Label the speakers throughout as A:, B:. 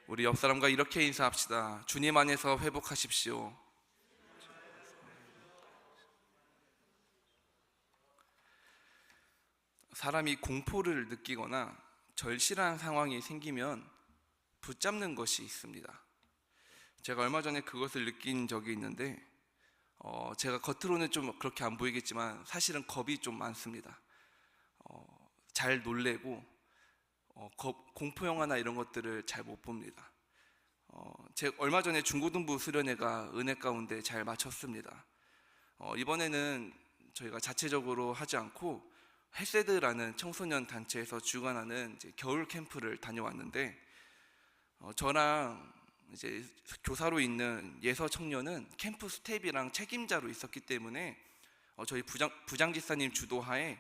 A: 우리 옆 사람과 이렇게 인사합시다. 주님 안에서 회복하십시오. 사람이 공포를 느끼거나 절실한 상황이 생기면 붙잡는 것이 있습니다. 제가 얼마 전에 그것을 느낀 적이 있는데 제가 겉으로는 좀 그렇게 안 보이겠지만 사실은 겁이 좀 많습니다. 잘 놀래고 공포 영화나 이런 것들을 잘 못 봅니다. 제가 얼마 전에 중고등부 수련회가 은혜 가운데 잘 마쳤습니다. 이번에는 저희가 자체적으로 하지 않고 헬세드라는 청소년 단체에서 주관하는 이제 겨울 캠프를 다녀왔는데 저랑 이제 교사로 있는 예서 청년은 캠프 스텝이랑 책임자로 있었기 때문에 저희 부장지사님 주도하에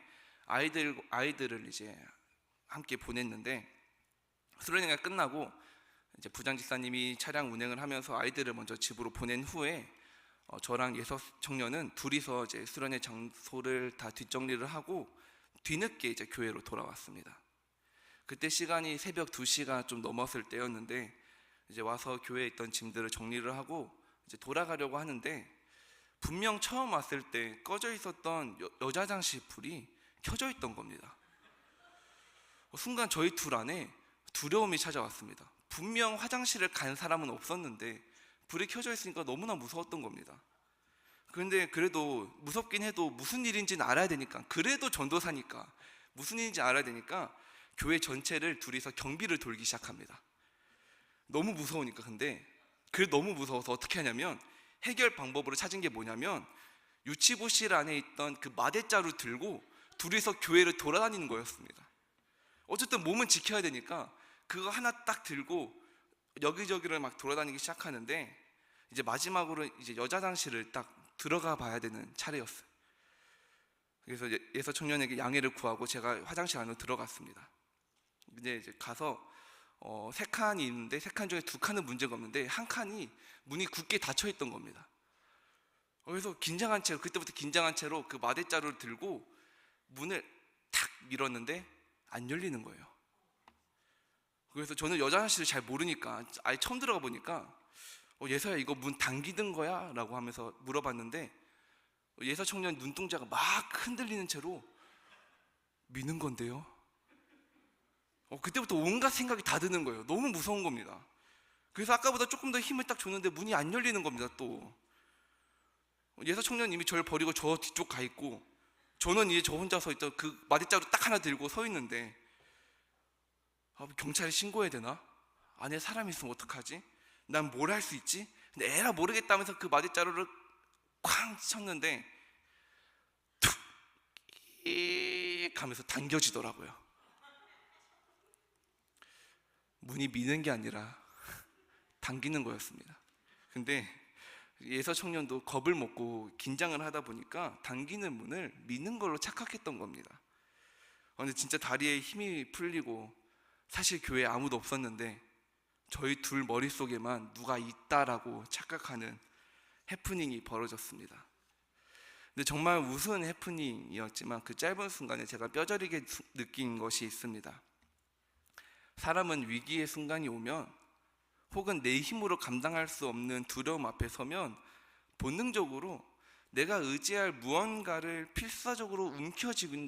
A: 아이들을 이제 함께 보냈는데 수련회가 끝나고 이제 부장지사님이 차량 운행을 하면서 아이들을 먼저 집으로 보낸 후에 저랑 예서 청년은 둘이서 이제 수련회 장소를 다 뒷정리를 하고 뒤늦게 이제 교회로 돌아왔습니다. 그때 시간이 새벽 2시가 좀 넘었을 때였는데 이제 와서 교회에 있던 짐들을 정리를 하고 이제 돌아가려고 하는데 분명 처음 왔을 때 꺼져 있었던 여자 화장실 불이 켜져 있던 겁니다. 순간 저희 둘 안에 두려움이 찾아왔습니다. 분명 화장실을 간 사람은 없었는데 불이 켜져 있으니까 너무나 무서웠던 겁니다. 그런데 그래도 무섭긴 해도 무슨 일인지는 알아야 되니까, 그래도 전도사니까 무슨 일인지 알아야 되니까 교회 전체를 둘이서 경비를 돌기 시작합니다. 너무 무서우니까. 근데 그래 너무 무서워서 어떻게 하냐면 해결 방법으로 찾은 게 뭐냐면 유치부실 안에 있던 그 마대자루 들고 둘이서 교회를 돌아다니는 거였습니다. 어쨌든 몸은 지켜야 되니까 그거 하나 딱 들고 여기저기를 막 돌아다니기 시작하는데 이제 마지막으로 이제 여자 화장실을 딱 들어가 봐야 되는 차례였어요. 그래서 예서 청년에게 양해를 구하고 제가 화장실 안으로 들어갔습니다. 근데 이제 가서 세 칸이 있는데 세 칸 중에 두 칸은 문제가 없는데 한 칸이 문이 굳게 닫혀 있던 겁니다. 그래서 긴장한 채로, 그때부터 긴장한 채로 그 마대자루를 들고 문을 탁 밀었는데 안 열리는 거예요. 그래서 저는 여자 화장실을 잘 모르니까 아예 처음 들어가 보니까 예서야 이거 문 당기는 거야? 라고 하면서 물어봤는데 예서 청년 눈동자가 막 흔들리는 채로 미는 건데요. 그때부터 온갖 생각이 다 드는 거예요. 너무 무서운 겁니다. 그래서 아까보다 조금 더 힘을 딱 줬는데 문이 안 열리는 겁니다. 또 예서 청년 이미 저를 버리고 저 뒤쪽 가 있고 저는 이제 저 혼자 서 있던 그 마대자루 딱 하나 들고 서 있는데 경찰에 신고해야 되나? 안에 사람이 있으면 어떡하지? 난 뭘 할 수 있지? 근데 에라 모르겠다면서 그 마대자루를 쾅 쳤는데 툭 하면서 당겨지더라고요. 문이 미는 게 아니라 당기는 거였습니다. 근데 예서 청년도 겁을 먹고 긴장을 하다 보니까 당기는 문을 미는 걸로 착각했던 겁니다. 근데 진짜 다리에 힘이 풀리고 사실 교회에 아무도 없었는데 저희 둘 머릿속에만 누가 있다라고 착각하는 해프닝이 벌어졌습니다. 근데 정말 우스운 해프닝이었지만 그 짧은 순간에 제가 뼈저리게 느낀 것이 있습니다. 사람은 위기의 순간이 오면 혹은 내 힘으로 감당할 수 없는 두려움 앞에 서면 본능적으로 내가 의지할 무언가를 필사적으로 움켜쥐게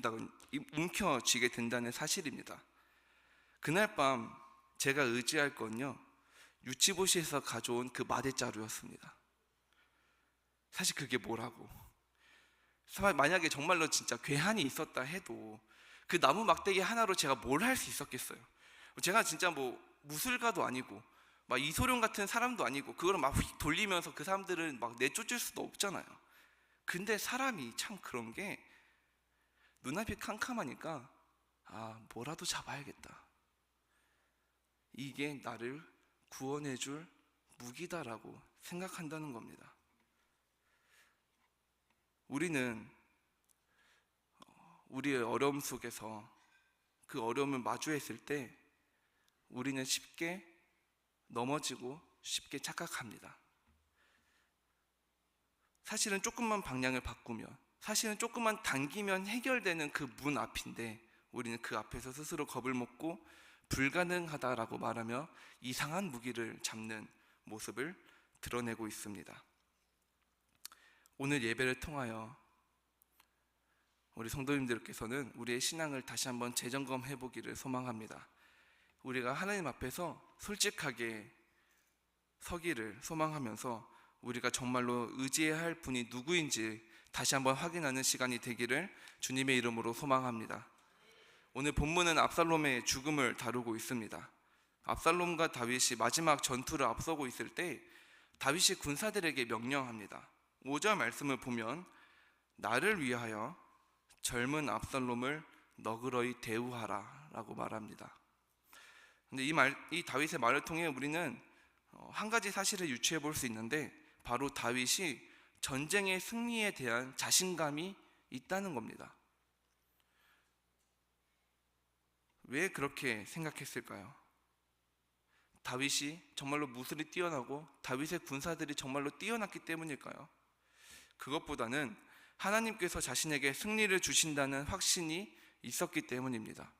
A: 된다는 사실입니다. 그날 밤 제가 의지할 건요, 유치부시에서 가져온 그 마대자루였습니다. 사실 그게 뭐라고, 만약에 정말로 진짜 괴한이 있었다 해도 그 나무 막대기 하나로 제가 뭘 할 수 있었겠어요? 제가 진짜 뭐 무술가도 아니고 막 이소룡 같은 사람도 아니고 그거를 막 휙 돌리면서 그 사람들을 막 내쫓을 수도 없잖아요. 근데 사람이 참 그런 게 눈앞이 캄캄하니까 뭐라도 잡아야겠다, 이게 나를 구원해줄 무기다라고 생각한다는 겁니다. 우리는 우리의 어려움 속에서 그 어려움을 마주했을 때 우리는 쉽게 넘어지고 쉽게 착각합니다. 사실은 조금만 방향을 바꾸면, 사실은 조금만 당기면 해결되는 그 문 앞인데 우리는 그 앞에서 스스로 겁을 먹고 불가능하다라고 말하며 이상한 무기를 잡는 모습을 드러내고 있습니다. 오늘 예배를 통하여 우리 성도님들께서는 우리의 신앙을 다시 한번 재점검해 보기를 소망합니다. 우리가 하나님 앞에서 솔직하게 서기를 소망하면서 우리가 정말로 의지해야 할 분이 누구인지 다시 한번 확인하는 시간이 되기를 주님의 이름으로 소망합니다. 오늘 본문은 압살롬의 죽음을 다루고 있습니다. 압살롬과 다윗이 마지막 전투를 앞서고 있을 때 다윗이 군사들에게 명령합니다. 5절 말씀을 보면 나를 위하여 젊은 압살롬을 너그러이 대우하라 라고 말합니다. 근데 이 다윗의 말을 통해 우리는 한 가지 사실을 유추해 볼 수 있는데, 바로 다윗이 전쟁의 승리에 대한 자신감이 있다는 겁니다. 왜 그렇게 생각했을까요? 다윗이 정말로 무술이 뛰어나고 다윗의 군사들이 정말로 뛰어났기 때문일까요? 그것보다는 하나님께서 자신에게 승리를 주신다는 확신이 있었기 때문입니다.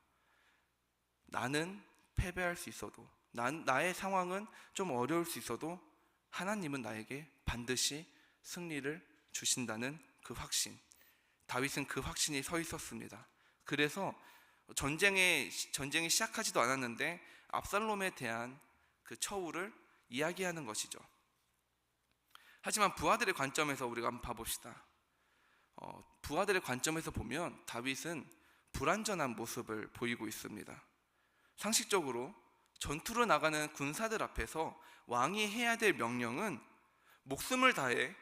A: 나는 패배할 수 있어도, 나의 상황은 좀 어려울 수 있어도 하나님은 나에게 반드시 승리를 주신다는 그 확신, 다윗은 그 확신이 서 있었습니다. 그래서 전쟁이 시작하지도 않았는데 압살롬에 대한 그 처우를 이야기하는 것이죠. 하지만 부하들의 관점에서 우리가 한번 봐봅시다. 부하들의 관점에서 보면 다윗은 불완전한 모습을 보이고 있습니다. 상식적으로 전투로 나가는 군사들 앞에서 왕이 해야 될 명령은 목숨을 다해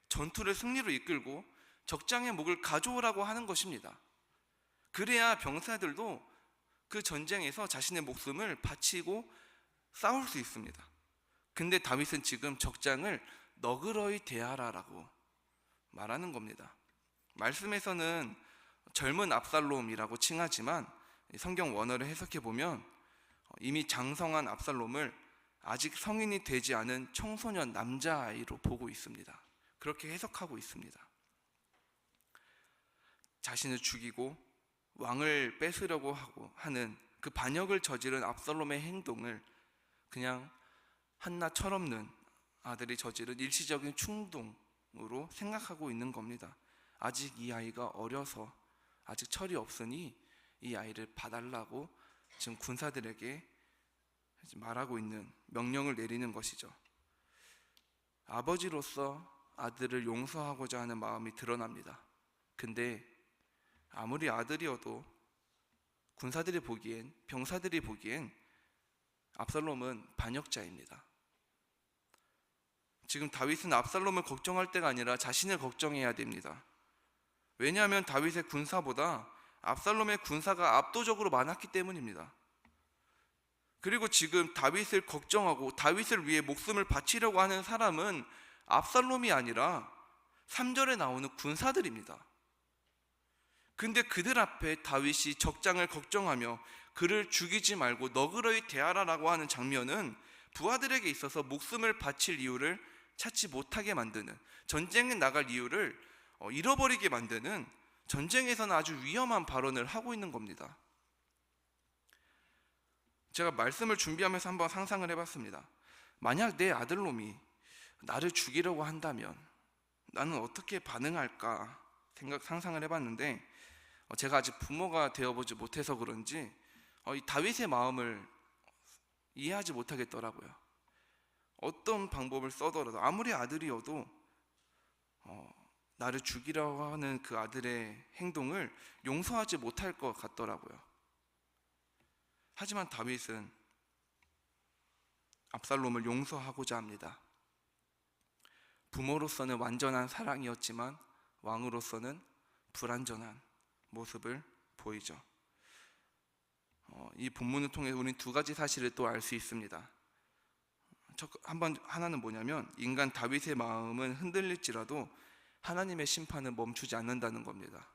A: 전투를 승리로 이끌고 적장의 목을 가져오라고 하는 것입니다. 그래야 병사들도 그 전쟁에서 자신의 목숨을 바치고 싸울 수 있습니다. 근데 다윗은 지금 적장을 너그러이 대하라라고 말하는 겁니다. 말씀에서는 젊은 압살롬이라고 칭하지만 성경 원어를 해석해 보면 이미 장성한 압살롬을 아직 성인이 되지 않은 청소년 남자아이로 보고 있습니다. 그렇게 해석하고 있습니다. 자신을 죽이고 왕을 뺏으려고 하는 그 반역을 저지른 압살롬의 행동을 그냥 한낱 철없는 아들이 저지른 일시적인 충동으로 생각하고 있는 겁니다. 아직 이 아이가 어려서 아직 철이 없으니 이 아이를 봐달라고 지금 군사들에게 말하고 있는, 명령을 내리는 것이죠. 아버지로서 아들을 용서하고자 하는 마음이 드러납니다. 근데 아무리 아들이어도 군사들이 보기엔, 병사들이 보기엔 압살롬은 반역자입니다. 지금 다윗은 압살롬을 걱정할 때가 아니라 자신을 걱정해야 됩니다. 왜냐하면 다윗의 군사보다 압살롬의 군사가 압도적으로 많았기 때문입니다. 그리고 지금 다윗을 걱정하고 다윗을 위해 목숨을 바치려고 하는 사람은 압살롬이 아니라 3절에 나오는 군사들입니다. 근데 그들 앞에 다윗이 적장을 걱정하며 그를 죽이지 말고 너그러이 대하라라고 하는 장면은 부하들에게 있어서 목숨을 바칠 이유를 찾지 못하게 만드는, 전쟁에 나갈 이유를 잃어버리게 만드는, 전쟁에서는 아주 위험한 발언을 하고 있는 겁니다. 제가 말씀을 준비하면서 한번 상상을 해봤습니다. 만약 내 아들놈이 나를 죽이려고 한다면 나는 어떻게 반응할까 상상을 해봤는데, 제가 아직 부모가 되어보지 못해서 그런지 이 다윗의 마음을 이해하지 못하겠더라고요. 어떤 방법을 써더라도, 아무리 아들이어도 나를 죽이려고 하는 그 아들의 행동을 용서하지 못할 것 같더라고요. 하지만 다윗은 압살롬을 용서하고자 합니다. 부모로서는 완전한 사랑이었지만 왕으로서는 불완전한 모습을 보이죠. 이 본문을 통해 우리는 두 가지 사실을 또 알 수 있습니다. 하나는 뭐냐면, 인간 다윗의 마음은 흔들릴지라도 하나님의 심판은 멈추지 않는다는 겁니다.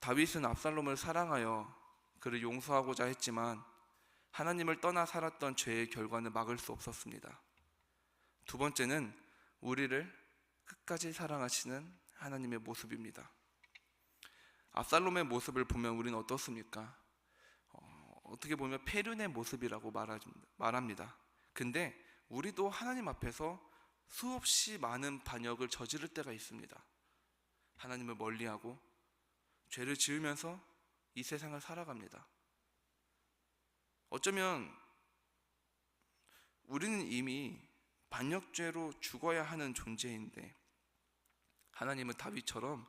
A: 다윗은 압살롬을 사랑하여 그를 용서하고자 했지만 하나님을 떠나 살았던 죄의 결과는 막을 수 없었습니다. 두 번째는 우리를 끝까지 사랑하시는 하나님의 모습입니다. 압살롬의 모습을 보면 우리는 어떻습니까? 어떻게 보면 폐륜의 모습이라고 말합니다. 근데 우리도 하나님 앞에서 수없이 많은 반역을 저지를 때가 있습니다. 하나님을 멀리하고 죄를 지으면서 이 세상을 살아갑니다. 어쩌면 우리는 이미 반역죄로 죽어야 하는 존재인데 하나님은 다윗처럼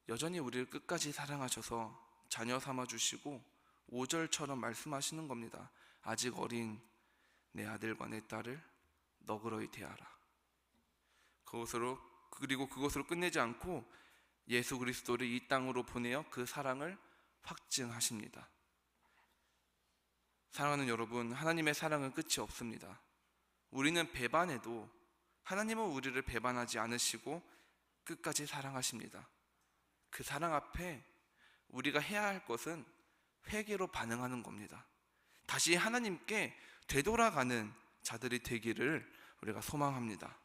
A: 여전히 우리를 끝까지 사랑하셔서 자녀 삼아주시고 5절처럼 말씀하시는 겁니다. 아직 어린 내 아들과 내 딸을 너그러이 대하라. 그리고 그것으로 끝내지 않고 예수 그리스도를 이 땅으로 보내어 그 사랑을 확증하십니다. 사랑하는 여러분, 하나님의 사랑은 끝이 없습니다. 우리는 배반해도 하나님은 우리를 배반하지 않으시고 끝까지 사랑하십니다. 그 사랑 앞에 우리가 해야 할 것은 회개로 반응하는 겁니다. 다시 하나님께 되돌아가는 자들이 되기를 우리가 소망합니다.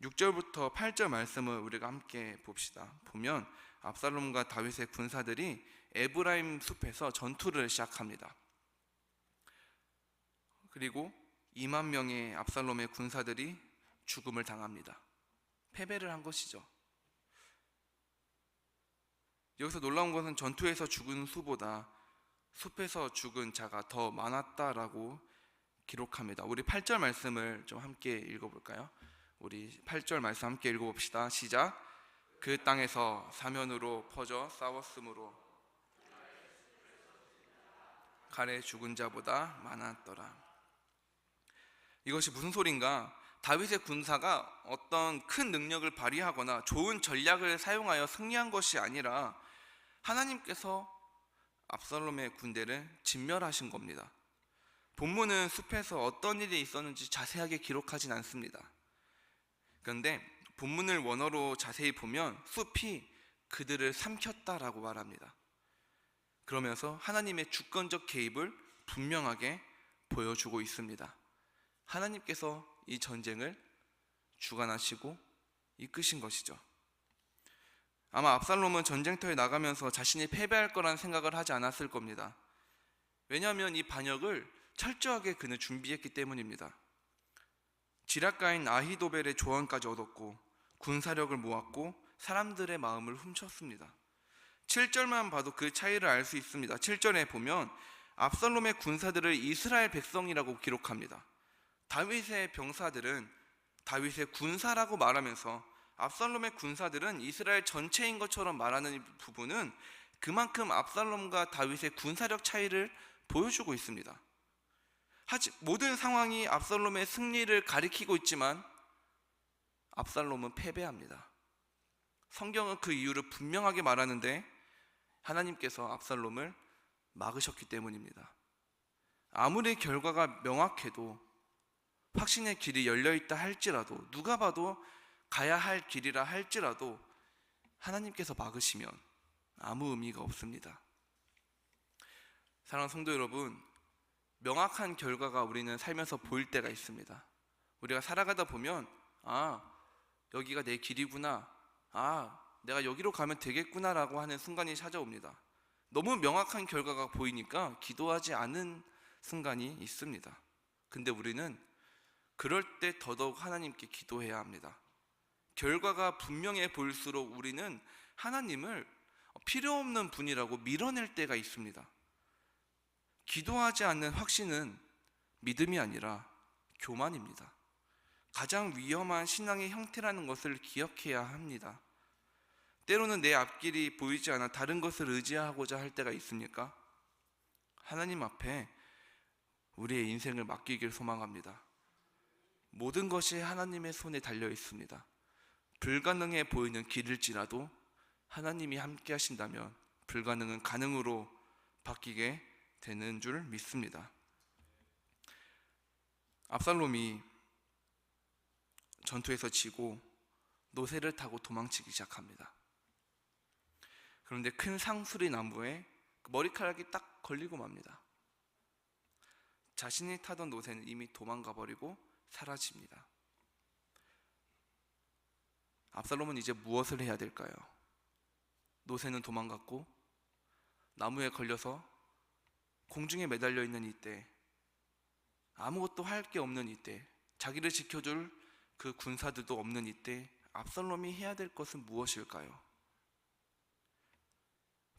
A: 6절부터 8절 말씀을 우리가 함께 봅시다. 보면 압살롬과 다윗의 군사들이 에브라임 숲에서 전투를 시작합니다. 그리고 2만 명의 압살롬의 군사들이 죽음을 당합니다. 패배를 한 것이죠. 여기서 놀라운 것은 전투에서 죽은 수보다 숲에서 죽은 자가 더 많았다라고 기록합니다. 우리 8절 말씀을 좀 함께 읽어볼까요? 우리 8절 말씀 함께 읽어봅시다. 시작. 그 땅에서 사면으로 퍼져 싸웠으므로 칼에 죽은 자보다 많았더라. 이것이 무슨 소린가? 다윗의 군사가 어떤 큰 능력을 발휘하거나 좋은 전략을 사용하여 승리한 것이 아니라 하나님께서 압살롬의 군대를 진멸하신 겁니다. 본문은 숲에서 어떤 일이 있었는지 자세하게 기록하진 않습니다. 그런데 본문을 원어로 자세히 보면 숲이 그들을 삼켰다라고 말합니다. 그러면서 하나님의 주권적 개입을 분명하게 보여주고 있습니다. 하나님께서 이 전쟁을 주관하시고 이끄신 것이죠. 아마 압살롬은 전쟁터에 나가면서 자신이 패배할 거란 생각을 하지 않았을 겁니다. 왜냐하면 이 반역을 철저하게 그는 준비했기 때문입니다. 지략가인 아히도벨의 조언까지 얻었고 군사력을 모았고 사람들의 마음을 훔쳤습니다. 7절만 봐도 그 차이를 알 수 있습니다. 7절에 보면 압살롬의 군사들을 이스라엘 백성이라고 기록합니다. 다윗의 병사들은 다윗의 군사라고 말하면서 압살롬의 군사들은 이스라엘 전체인 것처럼 말하는 부분은 그만큼 압살롬과 다윗의 군사력 차이를 보여주고 있습니다. 모든 상황이 압살롬의 승리를 가리키고 있지만 압살롬은 패배합니다. 성경은 그 이유를 분명하게 말하는데 하나님께서 압살롬을 막으셨기 때문입니다. 아무리 결과가 명확해도 확신의 길이 열려있다 할지라도 누가 봐도 가야 할 길이라 할지라도 하나님께서 막으시면 아무 의미가 없습니다. 사랑하는 성도 여러분, 명확한 결과가 우리는 살면서 보일 때가 있습니다. 우리가 살아가다 보면 여기가 내 길이구나, 내가 여기로 가면 되겠구나라고 하는 순간이 찾아옵니다. 너무 명확한 결과가 보이니까 기도하지 않은 순간이 있습니다. 근데 우리는 그럴 때 더더욱 하나님께 기도해야 합니다. 결과가 분명해 보일수록 우리는 하나님을 필요 없는 분이라고 밀어낼 때가 있습니다. 기도하지 않는 확신은 믿음이 아니라 교만입니다. 가장 위험한 신앙의 형태라는 것을 기억해야 합니다. 때로는 내 앞길이 보이지 않아 다른 것을 의지하고자 할 때가 있습니까? 하나님 앞에 우리의 인생을 맡기길 소망합니다. 모든 것이 하나님의 손에 달려 있습니다. 불가능해 보이는 길일지라도 하나님이 함께 하신다면 불가능은 가능으로 바뀌게 되는 줄 믿습니다. 압살롬이 전투에서 지고 노새를 타고 도망치기 시작합니다. 그런데 큰 상수리 나무에 머리카락이 딱 걸리고 맙니다. 자신이 타던 노새는 이미 도망가 버리고 사라집니다. 압살롬은 이제 무엇을 해야 될까요? 노새는 도망갔고 나무에 걸려서 공중에 매달려 있는 이때, 아무것도 할 게 없는 이때, 자기를 지켜줄 그 군사들도 없는 이때 압살롬이 해야 될 것은 무엇일까요?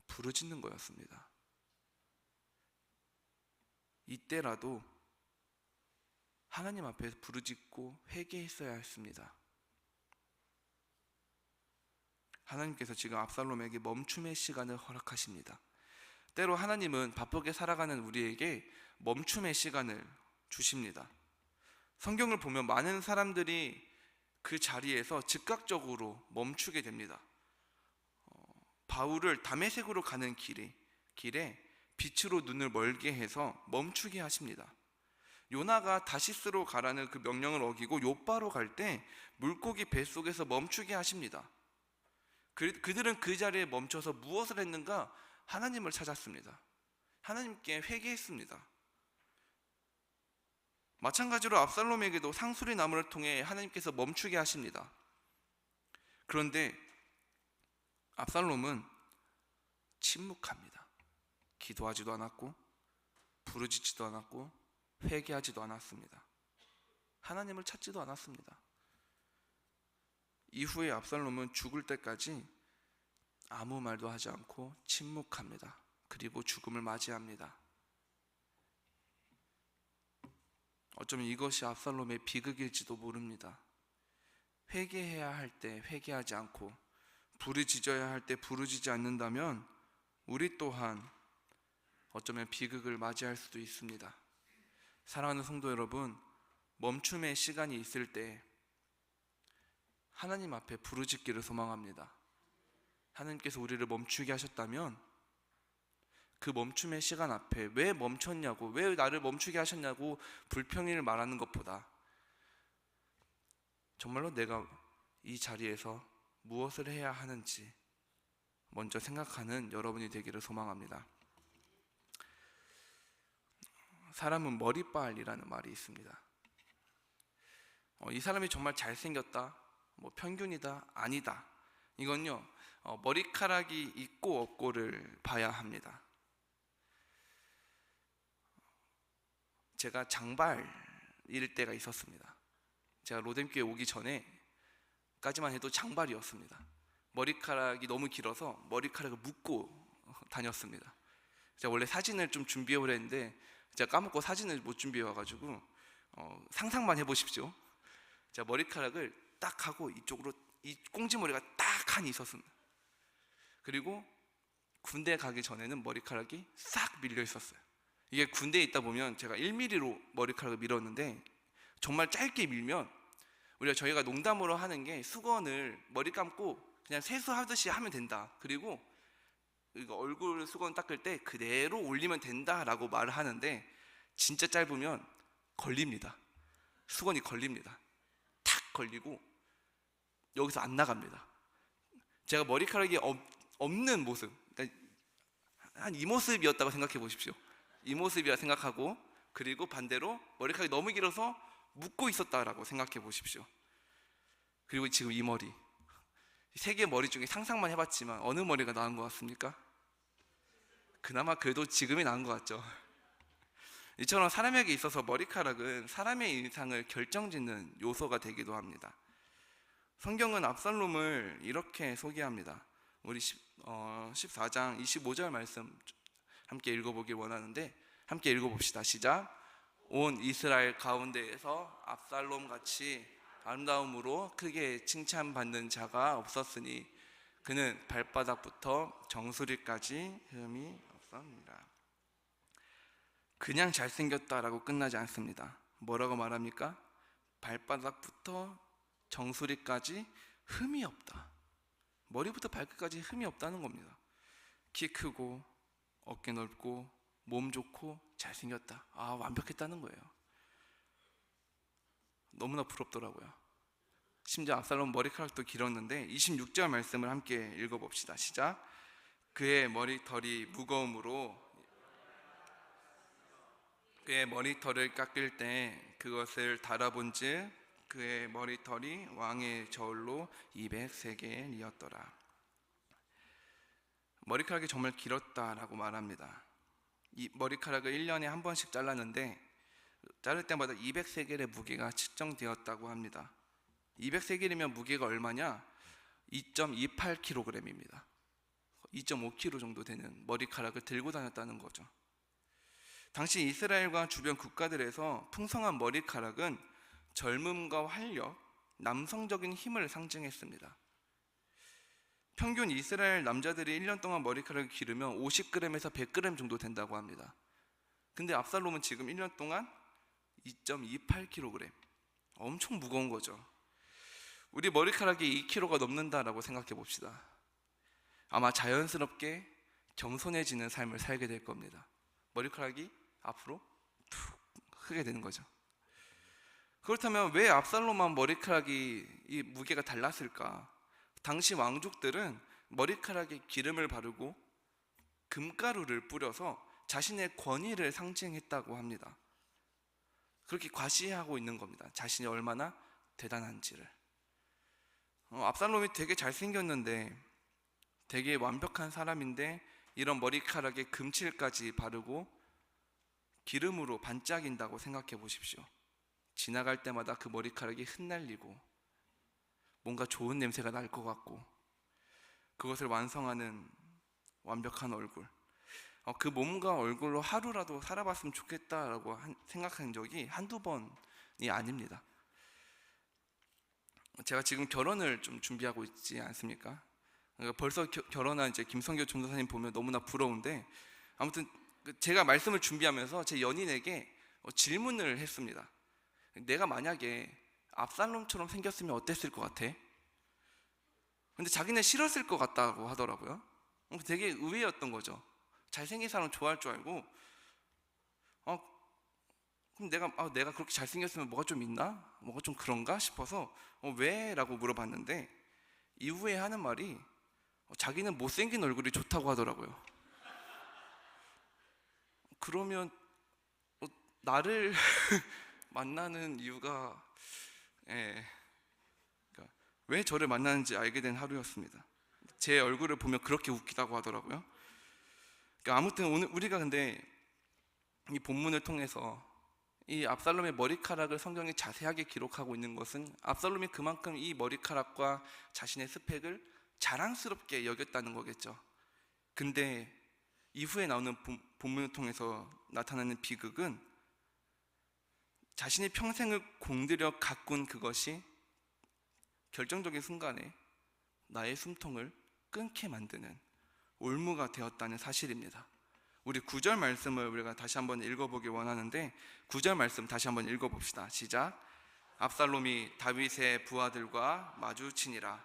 A: 부르짖는 거였습니다. 이때라도 하나님 앞에 부르짖고 회개했어야 했습니다. 하나님께서 지금 압살롬에게 멈춤의 시간을 허락하십니다. 때로 하나님은 바쁘게 살아가는 우리에게 멈춤의 시간을 주십니다. 성경을 보면 많은 사람들이 그 자리에서 즉각적으로 멈추게 됩니다. 바울을 다메섹으로 가는 길에 빛으로 눈을 멀게 해서 멈추게 하십니다. 요나가 다시스로 가라는 그 명령을 어기고 요바로 갈 때 물고기 뱃속에서 멈추게 하십니다. 그들은 그 자리에 멈춰서 무엇을 했는가? 하나님을 찾았습니다. 하나님께 회개했습니다. 마찬가지로 압살롬에게도 상수리 나무를 통해 하나님께서 멈추게 하십니다. 그런데 압살롬은 침묵합니다. 기도하지도 않았고 부르짖지도 않았고 회개하지도 않았습니다. 하나님을 찾지도 않았습니다. 이후에 압살롬은 죽을 때까지 아무 말도 하지 않고 침묵합니다. 그리고 죽음을 맞이합니다. 어쩌면 이것이 압살롬의 비극일지도 모릅니다. 회개해야 할 때 회개하지 않고 부르짖어야 할 때 부르짖지 않는다면 우리 또한 어쩌면 비극을 맞이할 수도 있습니다. 사랑하는 성도 여러분, 멈춤의 시간이 있을 때 하나님 앞에 부르짖기를 소망합니다. 하나님께서 우리를 멈추게 하셨다면 그 멈춤의 시간 앞에 왜 멈췄냐고, 왜 나를 멈추게 하셨냐고 불평을 말하는 것보다 정말로 내가 이 자리에서 무엇을 해야 하는지 먼저 생각하는 여러분이 되기를 소망합니다. 사람은 머리빨이라는 말이 있습니다. 이 사람이 정말 잘생겼다, 평균이다, 아니다, 이건요 머리카락이 있고 없고를 봐야 합니다. 제가 장발일 때가 있었습니다. 제가 로뎀교회 오기 전에까지만 해도 장발이었습니다. 머리카락이 너무 길어서 머리카락을 묶고 다녔습니다. 제가 원래 사진을 좀 준비해 오려 했는데 제가 까먹고 사진을 못 준비해 와가지고 상상만 해보십시오. 제가 머리카락을 딱 하고 이쪽으로 이 꽁지머리가 딱 하니 있었습니다. 그리고 군대 가기 전에는 머리카락이 싹 밀려 있었어요. 이게 군대에 있다 보면 제가 1mm로 머리카락을 밀었는데 정말 짧게 밀면 저희가 농담으로 하는 게 수건을 머리 감고 그냥 세수하듯이 하면 된다. 그리고 이거 얼굴 수건 닦을 때 그대로 올리면 된다라고 말을 하는데 진짜 짧으면 걸립니다. 수건이 걸립니다. 탁 걸리고 여기서 안 나갑니다. 제가 머리카락이 없는 모습, 그러니까 한 이 모습이었다고 생각해 보십시오. 이 모습이라 생각하고, 그리고 반대로 머리카락이 너무 길어서 묶고 있었다라고 생각해 보십시오. 그리고 지금 이 머리, 세 개의 머리 중에 상상만 해봤지만 어느 머리가 나은 것 같습니까? 그나마 그래도 지금이 나은 것 같죠. 이처럼 사람에게 있어서 머리카락은 사람의 인상을 결정짓는 요소가 되기도 합니다. 성경은 압살롬을 이렇게 소개합니다. 우리 14장 25절 말씀 함께 읽어보길 원하는데 함께 읽어봅시다. 시작. 온 이스라엘 가운데에서 압살롬 같이 아름다움으로 크게 칭찬받는 자가 없었으니 그는 발바닥부터 정수리까지 흠이 없었느니라. 그냥 잘생겼다라고 끝나지 않습니다. 뭐라고 말합니까? 발바닥부터 정수리까지 흠이 없다. 머리부터 발끝까지 흠이 없다는 겁니다. 키 크고 어깨 넓고 몸 좋고 잘생겼다. 완벽했다는 거예요. 너무나 부럽더라고요. 심지어 압살롬 머리카락도 길었는데 26절 말씀을 함께 읽어봅시다. 시작. 그의 머리털이 무거움으로 그의 머리털을 깎을 때 그것을 달아본즉 그의 머리털이 왕의 저울로 203개이었더라. 머리카락이 정말 길었다라고 말합니다. 이 머리카락을 1년에 한 번씩 잘랐는데 자를 때마다 200세겔의 무게가 측정되었다고 합니다. 200세겔이면 무게가 얼마냐? 2.28kg입니다. 2.5kg 정도 되는 머리카락을 들고 다녔다는 거죠. 당시 이스라엘과 주변 국가들에서 풍성한 머리카락은 젊음과 활력, 남성적인 힘을 상징했습니다. 평균 이스라엘 남자들이 1년 동안 머리카락을 기르면 50g에서 100g 정도 된다고 합니다. 근데 압살롬은 지금 1년 동안 2.28kg, 엄청 무거운 거죠. 우리 머리카락이 2kg가 넘는다라고 생각해 봅시다. 아마 자연스럽게 겸손해지는 삶을 살게 될 겁니다. 머리카락이 앞으로 툭 크게 되는 거죠. 그렇다면 왜 압살롬만 머리카락이 이 무게가 달랐을까? 당시 왕족들은 머리카락에 기름을 바르고 금가루를 뿌려서 자신의 권위를 상징했다고 합니다. 그렇게 과시하고 있는 겁니다. 자신이 얼마나 대단한지를. 압살롬이 되게 잘생겼는데, 되게 완벽한 사람인데 이런 머리카락에 금칠까지 바르고 기름으로 반짝인다고 생각해 보십시오. 지나갈 때마다 그 머리카락이 흩날리고 뭔가 좋은 냄새가 날 것 같고, 그것을 완성하는 완벽한 얼굴, 그 몸과 얼굴로 하루라도 살아봤으면 좋겠다라고 생각한 적이 한두 번이 아닙니다. 제가 지금 결혼을 좀 준비하고 있지 않습니까? 벌써 결혼한 이제 김성교 전도사님 보면 너무나 부러운데, 아무튼 제가 말씀을 준비하면서 제 연인에게 질문을 했습니다. 내가 만약에 압살롬처럼 생겼으면 어땠을 것 같아? 근데 자기는 싫었을 것 같다고 하더라고요. 되게 의외였던 거죠. 잘생긴 사람 좋아할 줄 알고, 그럼 내가 그렇게 잘생겼으면 뭐가 좀 있나? 뭐가 좀 그런가 싶어서 왜? 라고 물어봤는데, 이후에 하는 말이 자기는 못생긴 얼굴이 좋다고 하더라고요. 그러면 나를 만나는 이유가, 그러니까 왜 저를 만나는지 알게 된 하루였습니다. 제 얼굴을 보면 그렇게 웃기다고 하더라고요. 그러니까 아무튼 오늘 우리가 근데 이 본문을 통해서 이 압살롬의 머리카락을 성경이 자세하게 기록하고 있는 것은 압살롬이 그만큼 이 머리카락과 자신의 스펙을 자랑스럽게 여겼다는 거겠죠. 근데 이후에 나오는 본문을 통해서 나타나는 비극은 자신의 평생을 공들여 가꾼 그것이 결정적인 순간에 나의 숨통을 끊게 만드는 올무가 되었다는 사실입니다. 우리 9절 말씀을 우리가 다시 한번 읽어보기 원하는데, 9절 말씀 다시 한번 읽어봅시다. 시작. 압살롬이 다윗의 부하들과 마주치니라.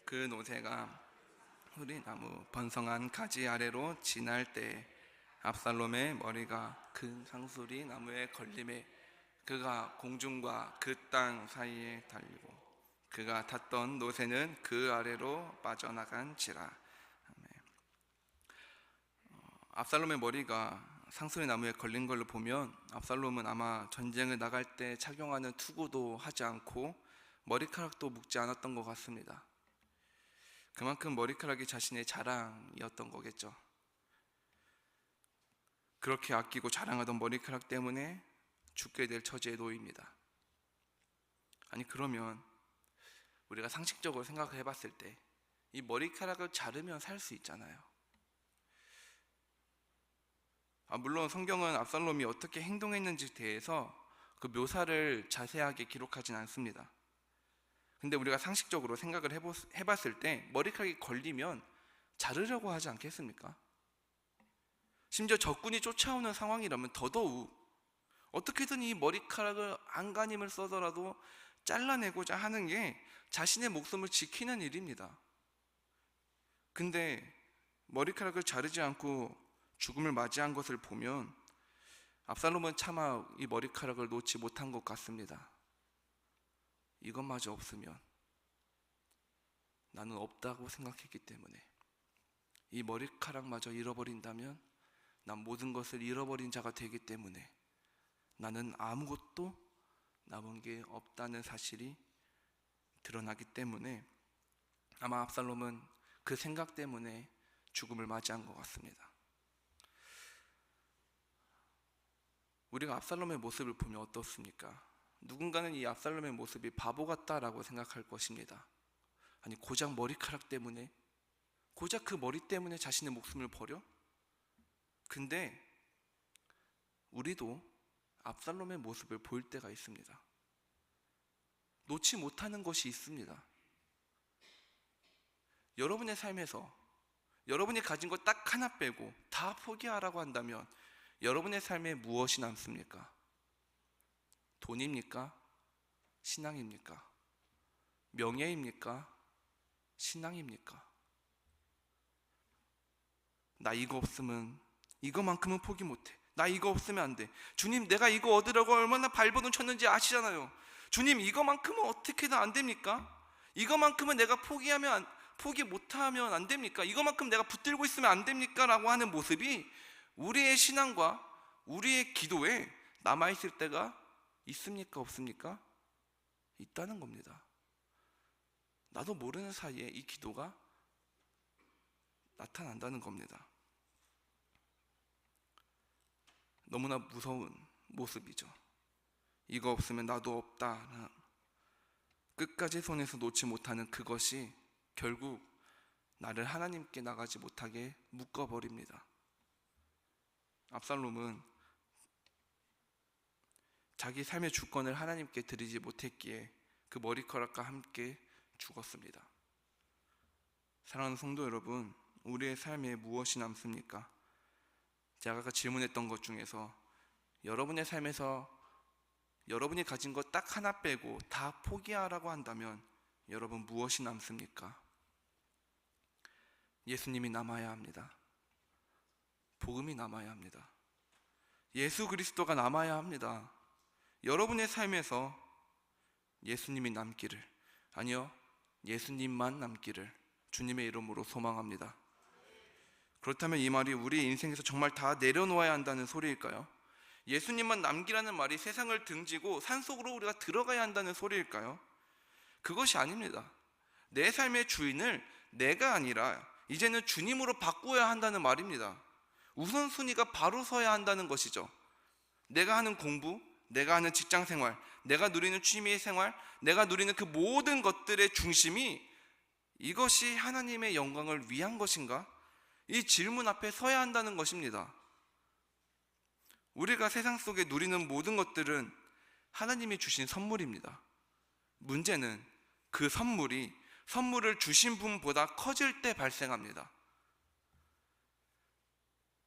A: 그 노새가 후리나무 번성한 가지 아래로 지날 때 압살롬의 머리가 큰 상수리 나무에 걸림에 그가 공중과 그 땅 사이에 달리고 그가 탔던 노새는 그 아래로 빠져나간지라. 압살롬의 머리가 상수리 나무에 걸린 걸로 보면 압살롬은 아마 전쟁을 나갈 때 착용하는 투구도 하지 않고 머리카락도 묶지 않았던 것 같습니다. 그만큼 머리카락이 자신의 자랑이었던 거겠죠. 그렇게 아끼고 자랑하던 머리카락 때문에 죽게 될 처지에 놓입니다. 아니, 그러면 우리가 상식적으로 생각해 봤을 때 이 머리카락을 자르면 살 수 있잖아요. 물론 성경은 압살롬이 어떻게 행동했는지에 대해서 그 묘사를 자세하게 기록하진 않습니다. 근데 우리가 상식적으로 생각을 해봤을 때 머리카락이 걸리면 자르려고 하지 않겠습니까? 심지어 적군이 쫓아오는 상황이라면 더더욱 어떻게든 이 머리카락을 안간힘을 써서라도 잘라내고자 하는 게 자신의 목숨을 지키는 일입니다. 근데 머리카락을 자르지 않고 죽음을 맞이한 것을 보면 압살롬은 차마 이 머리카락을 놓지 못한 것 같습니다. 이것마저 없으면 나는 없다고 생각했기 때문에, 이 머리카락마저 잃어버린다면 난 모든 것을 잃어버린 자가 되기 때문에 나는 아무것도 남은 게 없다는 사실이 드러나기 때문에 아마 압살롬은 그 생각 때문에 죽음을 맞이한 것 같습니다. 우리가 압살롬의 모습을 보면 어떻습니까? 누군가는 이 압살롬의 모습이 바보 같다라고 생각할 것입니다. 아니, 고작 머리카락 때문에, 고작 그 머리 때문에 자신의 목숨을 버려? 근데 우리도 압살롬의 모습을 보일 때가 있습니다. 놓지 못하는 것이 있습니다. 여러분의 삶에서 여러분이 가진 것 딱 하나 빼고 다 포기하라고 한다면 여러분의 삶에 무엇이 남습니까? 돈입니까? 신앙입니까? 명예입니까? 신앙입니까? 나 이거 없으면, 이거만큼은 포기 못해. 나 이거 없으면 안 돼. 주님, 내가 이거 얻으려고 얼마나 발버둥 쳤는지 아시잖아요. 주님, 이거만큼은 어떻게든 안 됩니까? 이거만큼은 내가 포기 못하면 안 됩니까? 이거만큼 내가 붙들고 있으면 안 됩니까? 라고 하는 모습이 우리의 신앙과 우리의 기도에 남아있을 때가 있습니까? 없습니까? 있다는 겁니다. 나도 모르는 사이에 이 기도가 나타난다는 겁니다. 너무나 무서운 모습이죠. 이거 없으면 나도 없다. 끝까지 손에서 놓지 못하는 그것이 결국 나를 하나님께 나가지 못하게 묶어버립니다. 압살롬은 자기 삶의 주권을 하나님께 드리지 못했기에 그 머리카락과 함께 죽었습니다. 사랑하는 성도 여러분, 우리의 삶에 무엇이 남습니까? 제가 아까 질문했던 것 중에서 여러분의 삶에서 여러분이 가진 것 딱 하나 빼고 다 포기하라고 한다면 여러분 무엇이 남습니까? 예수님이 남아야 합니다. 복음이 남아야 합니다. 예수 그리스도가 남아야 합니다. 여러분의 삶에서 예수님이 남기를, 아니요, 예수님만 남기를 주님의 이름으로 소망합니다. 그렇다면 이 말이 우리의 인생에서 정말 다 내려놓아야 한다는 소리일까요? 예수님만 남기라는 말이 세상을 등지고 산속으로 우리가 들어가야 한다는 소리일까요? 그것이 아닙니다. 내 삶의 주인을 내가 아니라 이제는 주님으로 바꾸어야 한다는 말입니다. 우선순위가 바로 서야 한다는 것이죠. 내가 하는 공부, 내가 하는 직장생활, 내가 누리는 취미생활, 내가 누리는 그 모든 것들의 중심이 이것이 하나님의 영광을 위한 것인가? 이 질문 앞에 서야 한다는 것입니다. 우리가 세상 속에 누리는 모든 것들은 하나님이 주신 선물입니다. 문제는 그 선물을 주신 분보다 커질 때 발생합니다.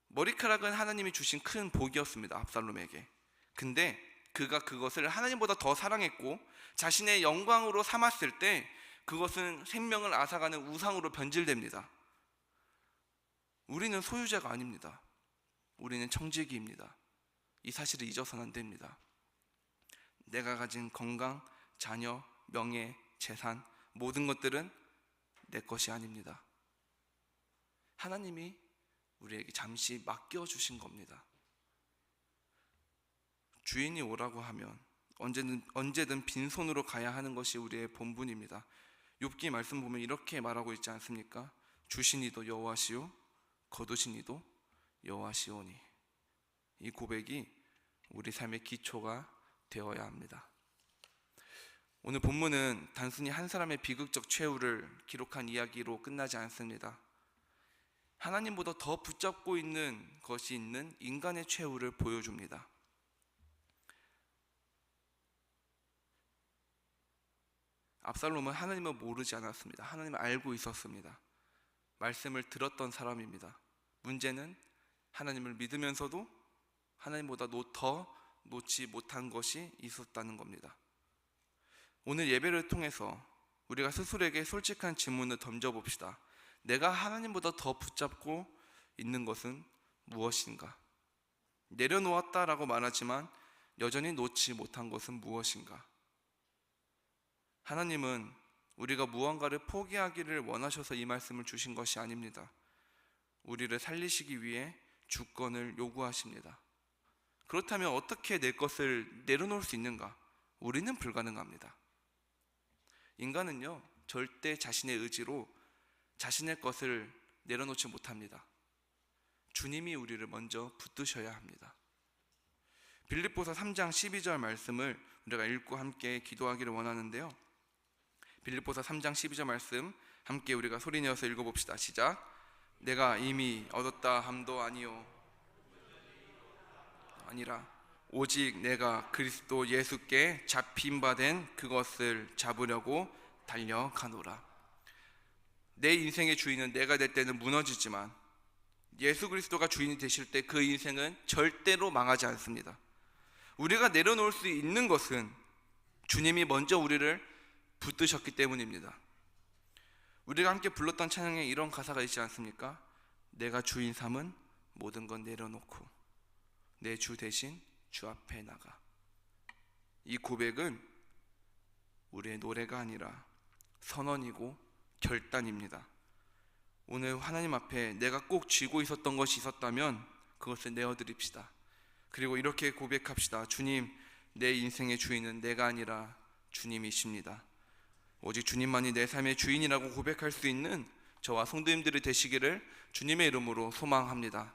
A: 머리카락은 하나님이 주신 큰 복이었습니다, 압살롬에게. 근데 그가 그것을 하나님보다 더 사랑했고 자신의 영광으로 삼았을 때 그것은 생명을 앗아가는 우상으로 변질됩니다. 우리는 소유자가 아닙니다. 우리는 청지기입니다. 이 사실을 잊어서는 안 됩니다. 내가 가진 건강, 자녀, 명예, 재산, 모든 것들은 내 것이 아닙니다. 하나님이 우리에게 잠시 맡겨주신 겁니다. 주인이 오라고 하면 언제든 빈손으로 가야 하는 것이 우리의 본분입니다. 욥기 말씀 보면 이렇게 말하고 있지 않습니까? 주신 이도 여호와시요 거두신 이도 여호와시오니. 이 고백이 우리 삶의 기초가 되어야 합니다. 오늘 본문은 단순히 한 사람의 비극적 최후를 기록한 이야기로 끝나지 않습니다. 하나님보다 더 붙잡고 있는 것이 있는 인간의 최후를 보여줍니다. 압살롬은 하나님을 모르지 않았습니다. 하나님을 알고 있었습니다. 말씀을 들었던 사람입니다. 문제는 하나님을 믿으면서도 하나님보다 더 놓지 못한 것이 있었다는 겁니다. 오늘 예배를 통해서 우리가 스스로에게 솔직한 질문을 던져봅시다. 내가 하나님보다 더 붙잡고 있는 것은 무엇인가? 내려놓았다라고 말하지만 여전히 놓지 못한 것은 무엇인가? 하나님은 우리가 무언가를 포기하기를 원하셔서 이 말씀을 주신 것이 아닙니다. 우리를 살리시기 위해 주권을 요구하십니다. 그렇다면 어떻게 내 것을 내려놓을 수 있는가? 우리는 불가능합니다. 인간은요, 절대 자신의 의지로 자신의 것을 내려놓지 못합니다. 주님이 우리를 먼저 붙드셔야 합니다. 빌립보서 3장 12절 말씀을 우리가 읽고 함께 기도하기를 원하는데요. 빌립보서 3장 12절 말씀 함께 우리가 소리내어서 읽어봅시다. 시작. 내가 이미 얻었다 함도 아니라 오직 내가 그리스도 예수께 잡힌 바 된 그것을 잡으려고 달려가노라. 내 인생의 주인은 내가 될 때는 무너지지만 예수 그리스도가 주인이 되실 때 그 인생은 절대로 망하지 않습니다. 우리가 내려놓을 수 있는 것은 주님이 먼저 우리를 붙드셨기 때문입니다. 우리가 함께 불렀던 찬양에 이런 가사가 있지 않습니까? 내가 주인 삼은 모든 건 내려놓고 내 주 대신 주 앞에 나가. 이 고백은 우리의 노래가 아니라 선언이고 결단입니다. 오늘 하나님 앞에 내가 꼭 쥐고 있었던 것이 있었다면 그것을 내어드립시다. 그리고 이렇게 고백합시다. 주님, 내 인생의 주인은 내가 아니라 주님이십니다. 오직 주님만이 내 삶의 주인이라고 고백할 수 있는 저와 성도님들이 되시기를 주님의 이름으로 소망합니다.